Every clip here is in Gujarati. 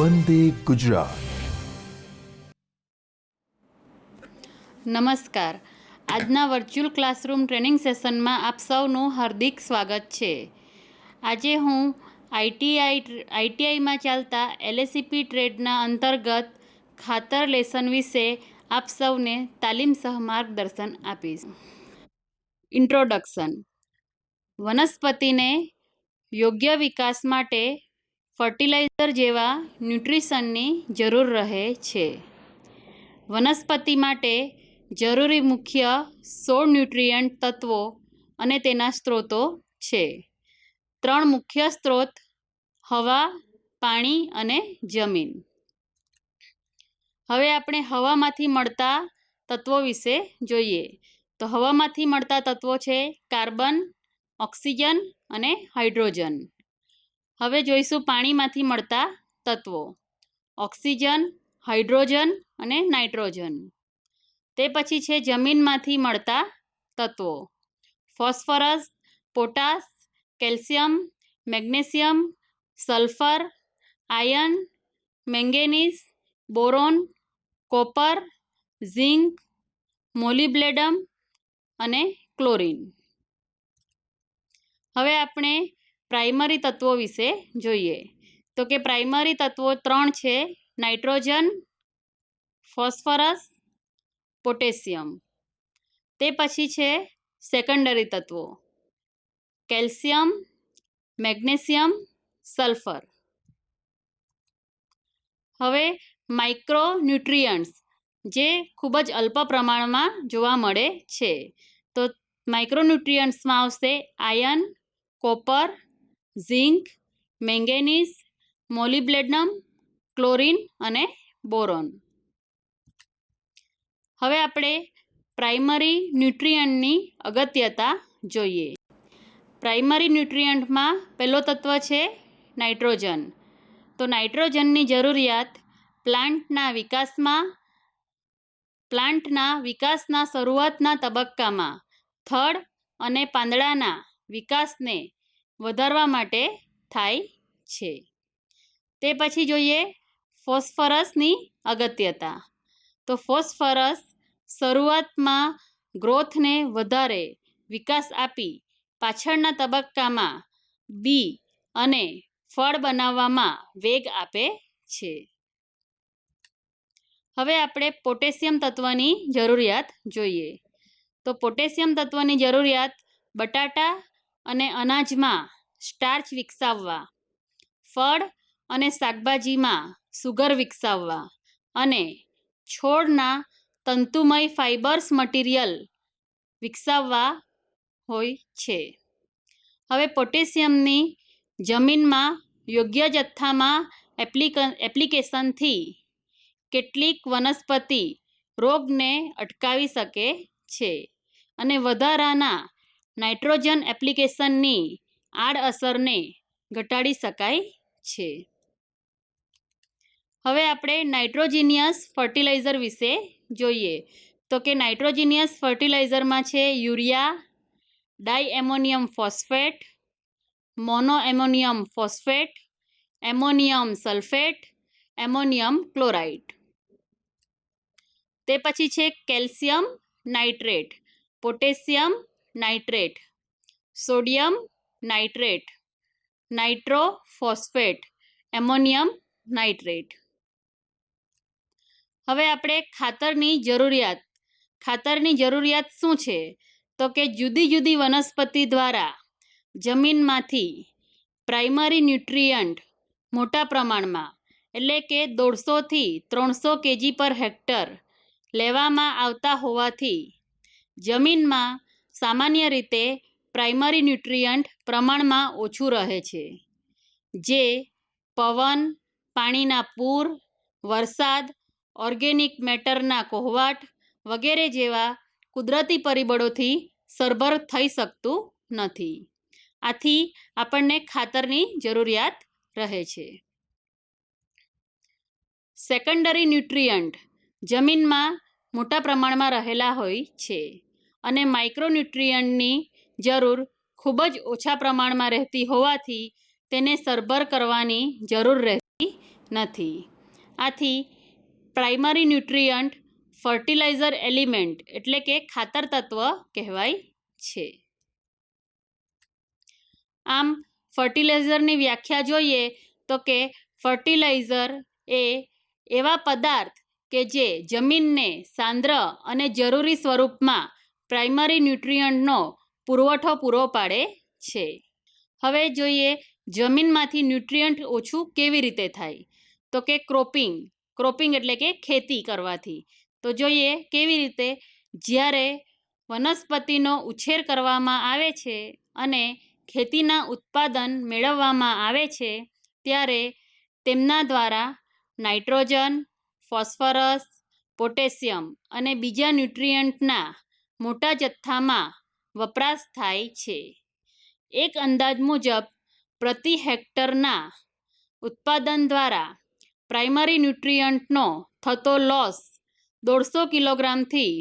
વંદે ગુજરાત. નમસ્કાર. આજના વર્ચ્યુઅલ ક્લાસરૂમ ટ્રેનિંગ સેશનમાં આપ સૌનું હાર્દિક સ્વાગત છે. આજે હું આઈટીઆઈમાં ચાલતા એલએસીપી ટ્રેડના અંતર્ગત ખાતર લેસન વિશે આપ સૌને તાલીમ સહ માર્ગદર્શન આપીશ. ઇન્ટ્રોડક્શન. વનસ્પતિને યોગ્ય વિકાસ માટે ફર્ટિલાઇઝર જેવા ન્યુટ્રિશનની જરૂર રહે છે. વનસ્પતિ માટે જરૂરી મુખ્ય 16 ન્યુટ્રિયન્ટ તત્વો અને તેના સ્ત્રોતો છે. 3 મુખ્ય સ્ત્રોત: હવા, પાણી અને જમીન. હવે આપણે હવામાંથી મળતા તત્વો વિશે જોઈએ. તો હવામાંથી મળતા તત્વો છે કાર્બન, ઓક્સિજન અને હાઇડ્રોજન. હવે જોઈશું પાણીમાંથી મળતા તત્વો: ઓક્સિજન, હાઇડ્રોજન અને નાઇટ્રોજન. તે પછી છે જમીનમાંથી મળતા તત્વો: phosphorus, potash, calcium, magnesium, sulphur, iron, manganese, boron, copper, zinc, molybdenum અને ક્લોરિન. હવે આપણે પ્રાઇમરી તત્વો વિશે જોઈએ. તો કે પ્રાઇમરી તત્વો 3 છે: નાઇટ્રોજન, ફોસ્ફરસ, પોટેશિયમ. તે પછી છે સેકન્ડરી તત્વો: કેલ્શિયમ, મેગ્નેશિયમ, સલ્ફર. હવે માઇક્રોન્યુટ્રિયન્ટ્સ, જે ખૂબ જ અલ્પ પ્રમાણમાં જોવા મળે છે. તો માઇક્રોન્યુટ્રિયન્ટ્સમાં આવશે iron, copper, zinc, manganese, molybdenum, chlorine અને બોરોન. હવે આપણે પ્રાઇમરી ન્યુટ્રિયન્ટની અગત્યતા જોઈએ. પ્રાઇમરી ન્યુટ્રિયન્ટમાં પહેલો તત્વ છે નાઇટ્રોજન. તો નાઇટ્રોજનની જરૂરિયાત પ્લાન્ટના વિકાસના શરૂઆતના તબક્કામાં થડ અને પાંદડાના વિકાસને વધારવા માટે થાય છે. તે પછી જોઈએ ફોસ્ફરસની અગત્યતા. તો ફોસ્ફરસ શરૂઆતમાં ગ્રોથને વધારે વિકાસ આપી પાછળના તબક્કામાં બી અને ફળ બનાવવામાં વેગ આપે છે. હવે આપણે પોટેશિયમ તત્વની જરૂરિયાત જોઈએ. તો પોટેશિયમ તત્વની જરૂરિયાત બટાટા અને અનાજમાં સ્ટાર્ચ વિકસાવવા, ફળ અને શાકભાજીમાં સુગર વિકસાવવા અને છોડના તંતુમય ફાઇબર્સ મટીરિયલ વિકસાવવા હોય છે. હવે પોટેશિયમની જમીનમાં યોગ્ય જથ્થામાં એપ્લિકેશનથી કેટલીક વનસ્પતિ રોગને અટકાવી શકે છે અને વધારાના નાઇટ્રોજન એપ્લિકેશનની આડઅસરને ઘટાડી શકાય છે. હવે આપણે નાઇટ્રોજિનિયસ ફર્ટિલાઇઝર વિશે જોઈએ. તો કે નાઇટ્રોજિનિયસ ફર્ટિલાઇઝરમાં છે urea, diammonium phosphate, monoammonium phosphate, ammonium sulphate, ammonium chloride. તે પછી છે calcium nitrate, potassium nitrate, sodium nitrate, nitro phosphate, ammonium nitrate. હવે આપણે ખાતરની જરૂરિયાત શું છે? તો કે જુદી જુદી વનસ્પતિ દ્વારા જમીનમાંથી પ્રાઇમરી ન્યુટ્રિયન્ટ મોટા પ્રમાણમાં, એટલે કે 150થી 300 kg પર હેક્ટર લેવામાં આવતા હોવાથી જમીનમાં સામાન્ય રીતે પ્રાઇમરી ન્યુટ્રિયન્ટ પ્રમાણમાં ઓછું રહે છે, જે પવન, પાણીના પૂર, વરસાદ, ઓર્ગેનિક મેટરના કોહવાટ વગેરે જેવા કુદરતી પરિબળોથી સરભર થઈ શકતું નથી. આથી આપણને ખાતરની જરૂરિયાત રહે છે. સેકન્ડરી ન્યુટ્રિયન્ટ જમીનમાં મોટા પ્રમાણમાં રહેલા હોય છે અને માઇક્રોન્યુટ્રિયન્ટની જરૂર ખૂબ જ ઓછા પ્રમાણમાં રહેતી હોવાથી તેને સરભર કરવાની જરૂર રહેતી નથી. આથી પ્રાઇમરી ન્યુટ્રિયન્ટ ફર્ટિલાઇઝર એલિમેન્ટ એટલે કે ખાતર તત્વ કહેવાય છે. આમ ફર્ટિલાઇઝરની વ્યાખ્યા જોઈએ તો કે ફર્ટિલાઇઝર એ એવા પદાર્થ કે જે જમીનને સાંદ્ર અને જરૂરી સ્વરૂપમાં પ્રાઇમરી ન્યુટ્રિયન્ટનો પુરવઠો પૂરો પાડે છે. હવે જોઈએ જમીનમાંથી ન્યુટ્રિયન્ટ ઓછું કેવી રીતે થાય. તો કે ક્રોપિંગ એટલે કે ખેતી કરવાથી. તો જોઈએ કેવી રીતે. જ્યારે વનસ્પતિનો ઉછેર કરવામાં આવે છે અને ખેતીના ઉત્પાદન મેળવવામાં આવે છે ત્યારે તેમના દ્વારા નાઇટ્રોજન, ફોસ્ફરસ, પોટેશિયમ અને બીજા ન્યુટ્રિયન્ટના મોટા જથ્થામાં વપરાશ થાય છે. એક અંદાજ મુજબ પ્રતિ હેક્ટરના ઉત્પાદન દ્વારા પ્રાઇમરી ન્યુટ્રિયન્ટનો થતો લોસ 150 કિલોગ્રામથી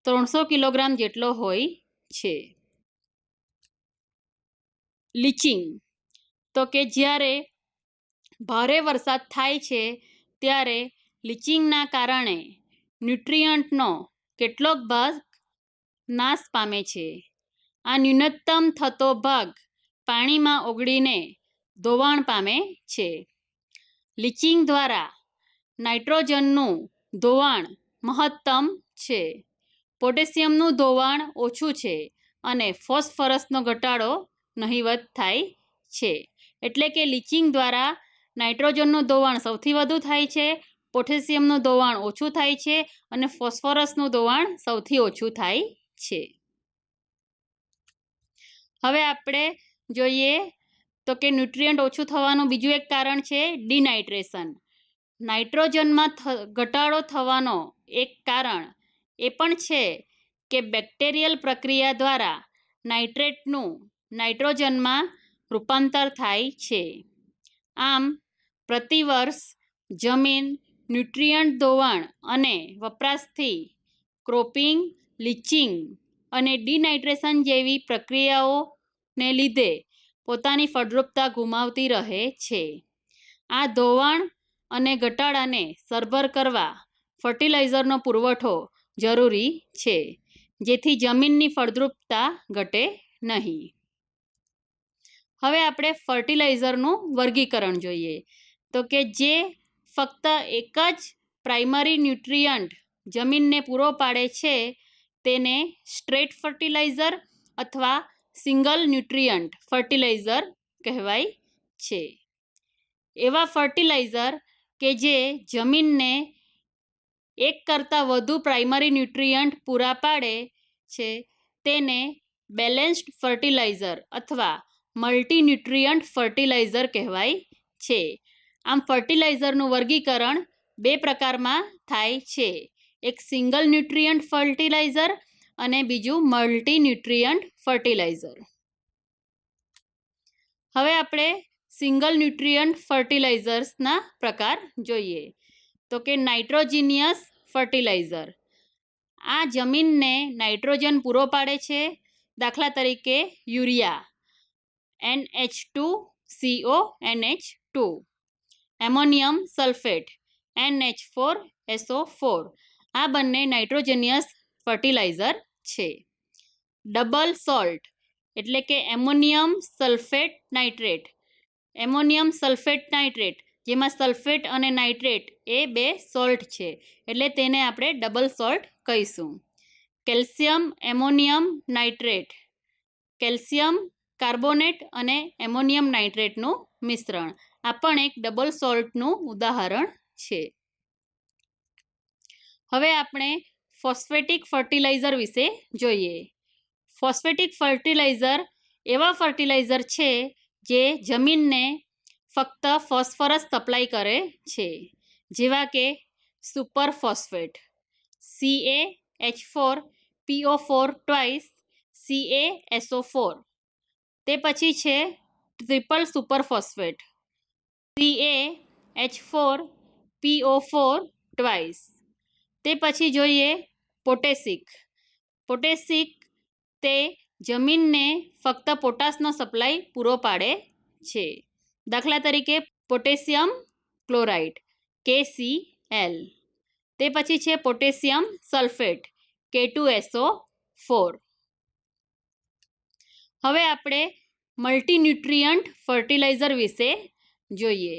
300 કિલોગ્રામ જેટલો હોય છે. લીચિંગ તો કે જ્યારે ભારે વરસાદ થાય છે ત્યારે લીચિંગના કારણે ન્યુટ્રિયન્ટનો કેટલોક ભાગ નાશ પામે છે. આ ન્યૂનતમ થતો ભાગ પાણીમાં ઓગળીને ધોવાણ પામે છે. લીચિંગ દ્વારા નાઇટ્રોજનનું ધોવાણ મહત્તમ છે, પોટેશિયમનું ધોવાણ ઓછું છે અને ફોસ્ફરસનો ઘટાડો નહિવત થાય છે. એટલે કે લીચિંગ દ્વારા નાઇટ્રોજનનું ધોવાણ સૌથી વધુ થાય છે, પોટેશિયમનું ધોવાણ ઓછું થાય છે અને ફોસ્ફરસનું ધોવાણ સૌથી ઓછું થાય છે. હવે આપણે જોઈએ તો કે ન્યુટ્રિયન્ટ ઓછું થવાનું બીજું એક કારણ છે ડિનાઇટ્રેશન. નાઇટ્રોજનમાં ઘટાડો થવાનો એક કારણ એ પણ છે કે બેક્ટેરિયલ પ્રક્રિયા દ્વારા નાઇટ્રેટનું નાઇટ્રોજનમાં રૂપાંતર થાય છે. આમ પ્રતિવર્ષ જમીન ન્યુટ્રિયન્ટ ધોવાણ અને વપરાશથી ક્રોપિંગ, લીચિંગ અને ડિનાઇટ્રેશન જેવી પ્રક્રિયાઓને લીધે પોતાની ફળદ્રુપતા ગુમાવતી રહે છે. આ ધોવાણ અને ઘટાડાને સરભર કરવા ફર્ટિલાઇઝરનો પુરવઠો જરૂરી છે, જેથી જમીનની ફળદ્રુપતા ઘટે નહીં. હવે આપણે ફર્ટિલાઇઝરનું વર્ગીકરણ જોઈએ તો કે જે ફક્ત એક જ પ્રાઇમરી ન્યુટ્રિયન્ટ જમીનને પૂરો પાડે છે તેને સ્ટ્રેટ ફર્ટિલાઇઝર અથવા સિંગલ ન્યુટ્રિયન્ટ ફર્ટિલાઇઝર કહેવાય છે. એવા ફર્ટિલાઇઝર કે જે જમીનને એક કરતાં વધુ પ્રાઇમરી ન્યુટ્રિયન્ટ પૂરા પાડે છે તેને બેલેન્સ્ડ ફર્ટિલાઇઝર અથવા મલ્ટી ન્યુટ્રિયન્ટ ફર્ટિલાઇઝર કહેવાય છે. આમ ફર્ટિલાઇઝરનું વર્ગીકરણ બે પ્રકારમાં થાય છે, એક સિંગલ ન્યુટ્રિયન્ટ ફર્ટિલાઇઝર અને બીજું મલ્ટી ન્યુટ્રિયન્ટ ફર્ટિલાઇઝર. હવે આપણે સિંગલ ન્યુટ્રિયન્ટ ફર્ટિલાઇઝર્સના પ્રકાર જોઈએ તો કે નાઇટ્રોજિનિયસ ફર્ટિલાઇઝર. આ જમીનને નાઇટ્રોજન પૂરો પાડે છે. દાખલા તરીકે urea NH2CONH2, ammonium sulphate NH4SO4. આ બંને નાઇટ્રોજનિયસ ફર્ટિલાઇઝર છે. ડબલ સોલ્ટ એટલે કે એમોનિયમ સલ્ફેટ નાઇટ્રેટ જેમાં સલ્ફેટ અને નાઇટ્રેટ એ બે સોલ્ટ છે એટલે તેને આપણે ડબલ સોલ્ટ કહીશું. Calcium ammonium nitrate, calcium carbonate અને એમોનિયમ નાઇટ્રેટનું મિશ્રણ આ પણ એક ડબલ સોલ્ટનું ઉદાહરણ છે. હવે આપણે ફોસ્ફેટિક ફર્ટિલાઇઝર વિશે જોઈએ. ફોસ્ફેટિક ફર્ટિલાઇઝર એવા ફર્ટિલાઇઝર છે જે જમીનને ફક્ત ફોસ્ફરસ સપ્લાય કરે છે, જેવા કે super phosphate CaH4PO4 twice CaSO4. તે પછી છે triple super phosphate CaH4PO4 twice. તે પછી જોઈએ પોટેશિક તે જમીનને ફક્ત પોટાશનો સપ્લાય પૂરો પાડે છે. દાખલા તરીકે પોટેશિયમ ક્લોરાઇડ KCl. તે પછી છે પોટેશિયમ સલ્ફેટ K2SO4. હવે આપણે મલ્ટીન્યુટ્રિયન્ટ ફર્ટિલાઇઝર વિશે જોઈએ.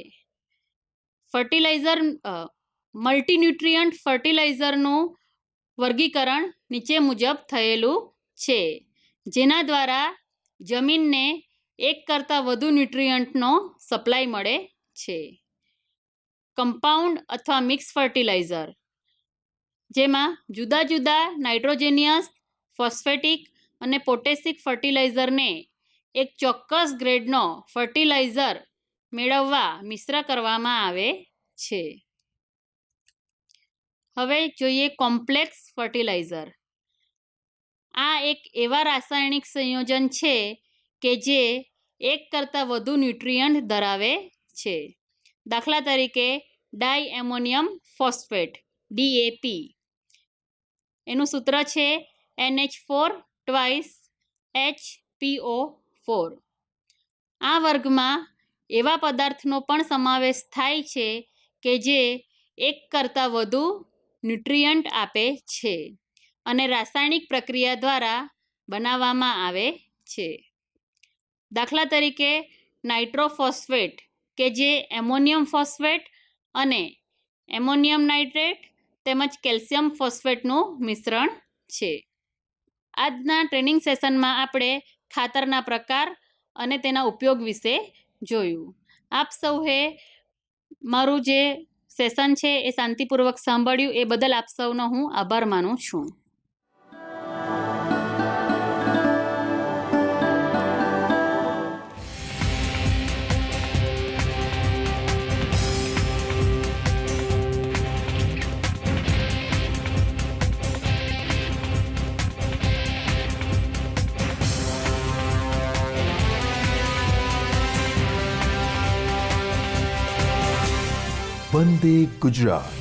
મલ્ટીન્યુટ્રિયન્ટ ફર્ટિલાઇઝરનું વર્ગીકરણ નીચે મુજબ થયેલું છે, જેના દ્વારા જમીનને એક કરતાં વધુ ન્યુટ્રિયન્ટનો સપ્લાય મળે છે. કમ્પાઉન્ડ અથવા મિક્સ ફર્ટિલાઇઝર, જેમાં જુદા જુદા નાઇટ્રોજેનિયસ, ફોસ્ફેટિક અને પોટેશિક ફર્ટિલાઇઝરને એક ચોક્કસ ગ્રેડનો ફર્ટિલાઇઝર મેળવવા મિશ્ર કરવામાં આવે છે. હવે જોઈએ કોમ્પ્લેક્સ ફર્ટિલાઇઝર. આ એક એવા રાસાયણિક સંયોજન છે કે જે એક કરતાં વધુ ન્યુટ્રિયન્ટ ધરાવે છે. દાખલા તરીકે ડાયએમોનિયમ ફોસ્ફેટ DAP. એનું સૂત્ર છે NH4 + HPO4. આ વર્ગમાં એવા પદાર્થનો પણ સમાવેશ થાય છે કે જે એક કરતાં વધુ ન્યુટ્રિયન્ટ આપે છે અને રાસાયણિક પ્રક્રિયા દ્વારા બનાવવામાં આવે છે. દાખલા તરીકે નાઇટ્રોફોસ્ફેટ, કે જે એમોનિયમ ફોસ્ફેટ અને એમોનિયમ નાઇટ્રેટ તેમજ કેલ્શિયમ ફોસ્ફેટનું મિશ્રણ છે. આજના ટ્રેનિંગ સેશનમાં આપણે ખાતરના પ્રકાર અને તેના ઉપયોગ વિશે જોયું. આપ સૌએ મારું જે સેશન છે એ શાંતિપૂર્વક સાંભળ્યું એ બદલ આપ સૌનો હું આભાર માનું છું. વંદે ગુજરાત.